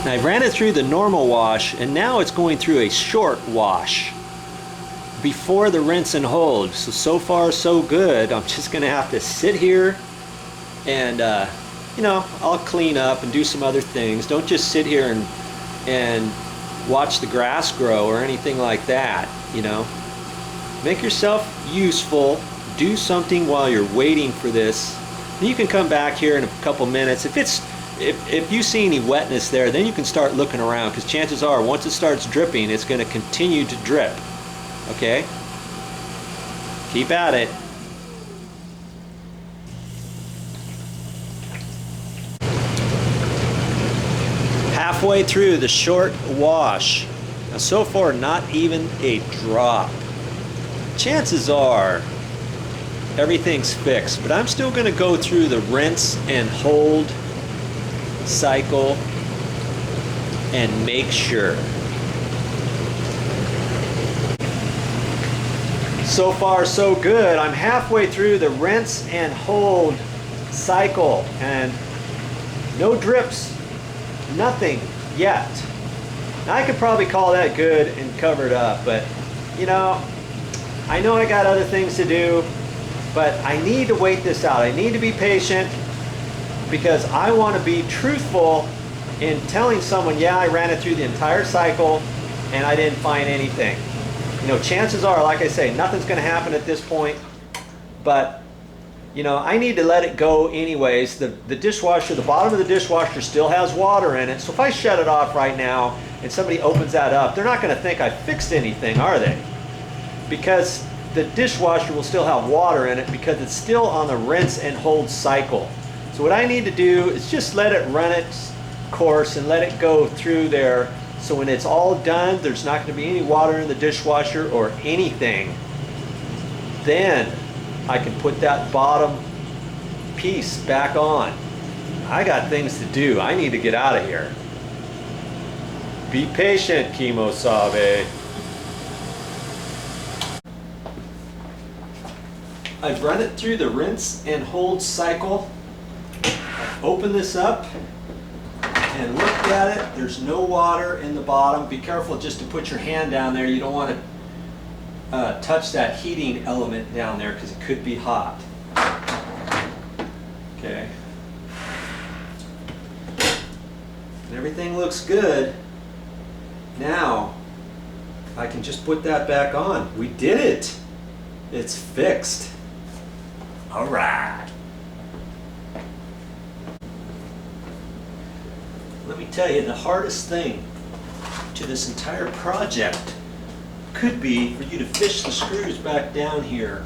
I ran it through the normal wash, and now it's going through a short wash before the rinse and hold. So far so good. I'm just gonna have to sit here and you know, I'll clean up and do some other things. Don't just sit here and watch the grass grow or anything like that, you know. Make yourself useful. Do something while you're waiting for this. And you can come back here in a couple minutes. If you see any wetness there, then you can start looking around, because chances are once it starts dripping, it's going to continue to drip. Okay? Keep at it. Halfway through the short wash. Now so far not even a drop. Chances are everything's fixed, but I'm still going to go through the rinse and hold cycle and make sure. So far so good. I'm halfway through the rinse and hold cycle and no drips, nothing yet. Now I could probably call that good and covered up, but you know I got other things to do, but I need to wait this out. I need to be patient, because I want to be truthful in telling someone, yeah, I ran it through the entire cycle and I didn't find anything. You know, chances are, like I say, nothing's going to happen at this point, but you know, I need to let it go anyways. The dishwasher, the bottom of the dishwasher still has water in it, so if I shut it off right now and somebody opens that up, they're not going to think I fixed anything, are they? Because the dishwasher will still have water in it, because it's still on the rinse and hold cycle. So what I need to do is just let it run its course and let it go through there, so when it's all done, there's not going to be any water in the dishwasher or anything. Then I can put that bottom piece back on. I got things to do. I need to get out of here. Be patient, Kimosabe. I've run it through the rinse and hold cycle. Open this up and look at it. There's no water in the bottom. Be careful just to put your hand down there. You don't want to touch that heating element down there, because it could be hot. Okay. And everything looks good. Now I can just put that back on. We did it. It's fixed. All right. Let me tell you, the hardest thing to this entire project could be for you to fish the screws back down here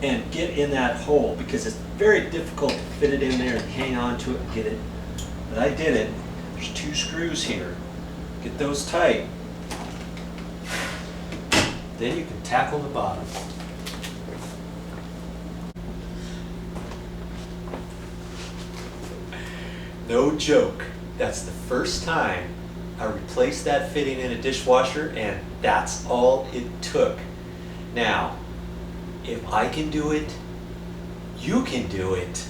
and get in that hole, because it's very difficult to fit it in there and hang on to it and get it. But I did it. There's 2 screws here. Get those tight. Then you can tackle the bottom. No joke. That's the first time I replaced that fitting in a dishwasher, and that's all it took. Now, if I can do it, you can do it.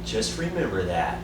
Just remember that.